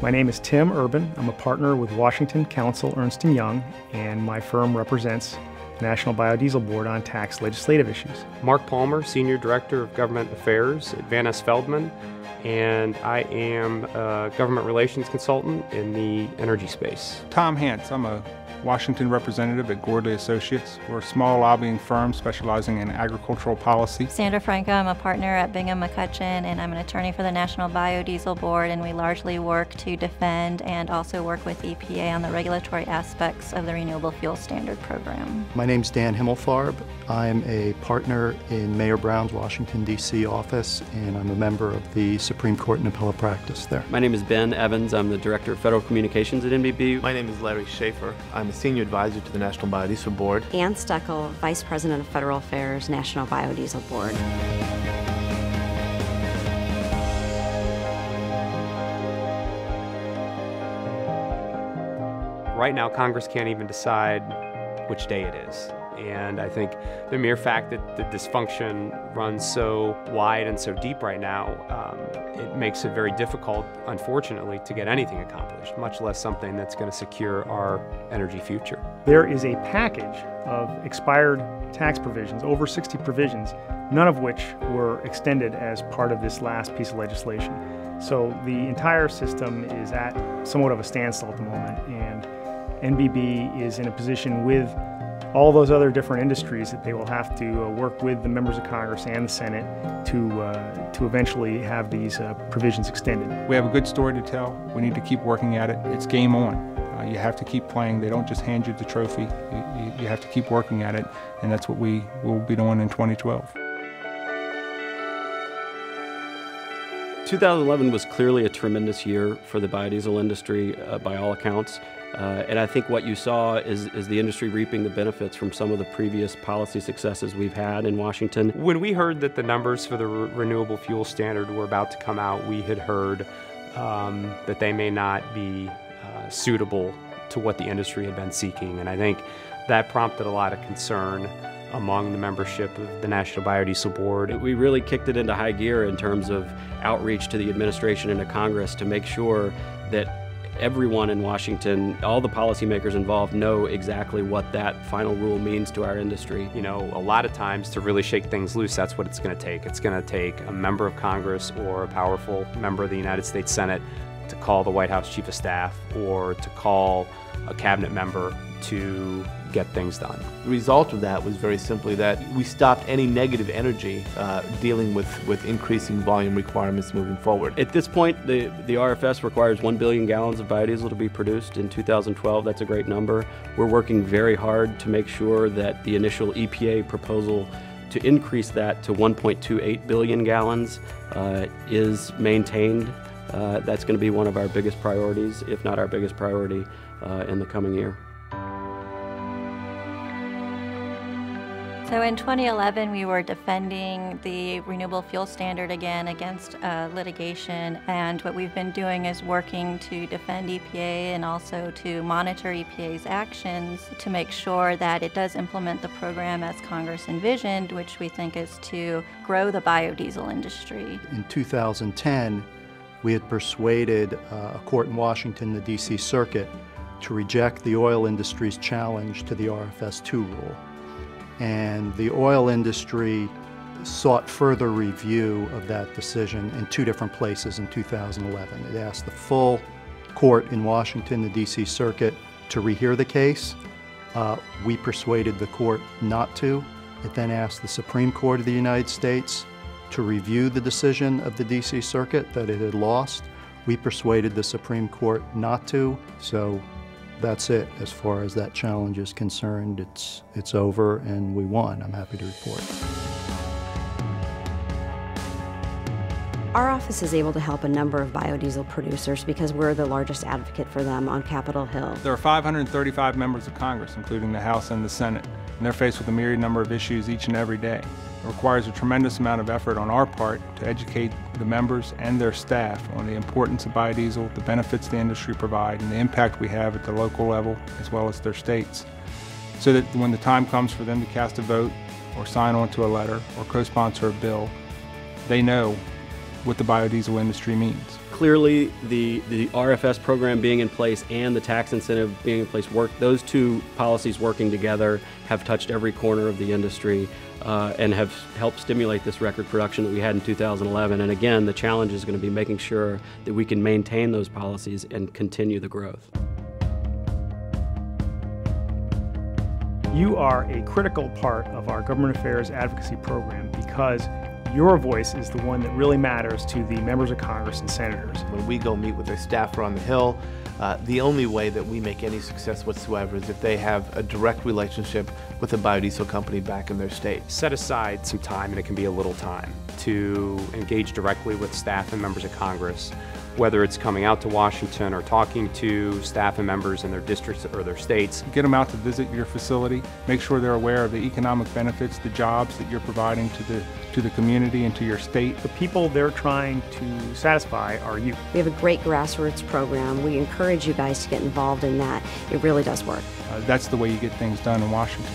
My name is Tim Urban. I'm a partner with Washington Counsel Ernst & Young, and my firm represents the National Biodiesel Board on tax legislative issues. Mark Palmer, Senior Director of Government Affairs at Van S. Feldman, and I am a government relations consultant in the energy space. Tom Hance, I'm a Washington representative at Gordley Associates. We're a small lobbying firm specializing in agricultural policy. Sandra Franco, I'm a partner at Bingham McCutcheon, and I'm an attorney for the National Biodiesel Board, and we largely work to defend and also work with EPA on the regulatory aspects of the Renewable Fuel Standard program. My name's Dan Himmelfarb. I'm a partner in Mayor Brown's Washington, D.C. office, and I'm a member of the Supreme Court in appellate practice there. My name is Ben Evans. I'm the Director of Federal Communications at NBB. My name is Larry Schaefer. I'm a Senior Advisor to the National Biodiesel Board. Ann Steckel, Vice President of Federal Affairs, National Biodiesel Board. Right now, Congress can't even decide which day it is. And I think the mere fact that the dysfunction runs so wide and so deep right now, it makes it very difficult, unfortunately, to get anything accomplished, much less something that's going to secure our energy future. There is a package of expired tax provisions, over 60 provisions, none of which were extended as part of this last piece of legislation. So the entire system is at somewhat of a standstill at the moment, and NBB is in a position with all those other different industries that they will have to work with the members of Congress and the Senate to eventually have these provisions extended. We have a good story to tell. We need to keep working at it. It's game on. You have to keep playing. They don't just hand you the trophy. You have to keep working at it, and that's what we will be doing in 2012. 2011 was clearly a tremendous year for the biodiesel industry by all accounts. And I think what you saw is the industry reaping the benefits from some of the previous policy successes we've had in Washington. When we heard that the numbers for the Renewable Fuel Standard were about to come out, we had heard that they may not be suitable to what the industry had been seeking. And I think that prompted a lot of concern among the membership of the National Biodiesel Board. We really kicked it into high gear in terms of outreach to the administration and to Congress to make sure that everyone in Washington, all the policymakers involved, know exactly what that final rule means to our industry. You know, a lot of times to really shake things loose, that's what it's going to take. It's going to take a member of Congress or a powerful member of the United States Senate to call the White House Chief of Staff or to call a cabinet member to get things done. The result of that was very simply that we stopped any negative energy dealing with increasing volume requirements moving forward. At this point, the RFS requires 1 billion gallons of biodiesel to be produced in 2012. That's a great number. We're working very hard to make sure that the initial EPA proposal to increase that to 1.28 billion gallons is maintained. That's going to be one of our biggest priorities, if not our biggest priority, in the coming year. So in 2011, we were defending the Renewable Fuel Standard again against litigation, and what we've been doing is working to defend EPA and also to monitor EPA's actions to make sure that it does implement the program as Congress envisioned, which we think is to grow the biodiesel industry. In 2010, we had persuaded a court in Washington, the D.C. Circuit, to reject the oil industry's challenge to the RFS 2 rule. And the oil industry sought further review of that decision in two different places in 2011. It asked the full court in Washington, the D.C. Circuit, to rehear the case. We persuaded the court not to. It then asked the Supreme Court of the United States to review the decision of the D.C. Circuit that it had lost. We persuaded the Supreme Court not to, so that's it as far as that challenge is concerned. It's over and we won, I'm happy to report. Our office is able to help a number of biodiesel producers because we're the largest advocate for them on Capitol Hill. There are 535 members of Congress, including the House and the Senate, and they're faced with a myriad number of issues each and every day. It requires a tremendous amount of effort on our part to educate the members and their staff on the importance of biodiesel, the benefits the industry provide, and the impact we have at the local level as well as their states, so that when the time comes for them to cast a vote or sign on to a letter or co-sponsor a bill, they know what the biodiesel industry means. Clearly, the RFS program being in place and the tax incentive being in place, those two policies working together have touched every corner of the industry and have helped stimulate this record production that we had in 2011. And again, the challenge is going to be making sure that we can maintain those policies and continue the growth. You are a critical part of our government affairs advocacy program because your voice is the one that really matters to the members of Congress and senators. When we go meet with their staffer on the Hill, the only way that we make any success whatsoever is if they have a direct relationship with a biodiesel company back in their state. Set aside some time, and it can be a little time, to engage directly with staff and members of Congress, whether it's coming out to Washington or talking to staff and members in their districts or their states. Get them out to visit your facility, make sure they're aware of the economic benefits, the jobs that you're providing to the community and to your state. The people they're trying to satisfy are you. We have a great grassroots program. We encourage you guys to get involved in that. It really does work. That's the way you get things done in Washington.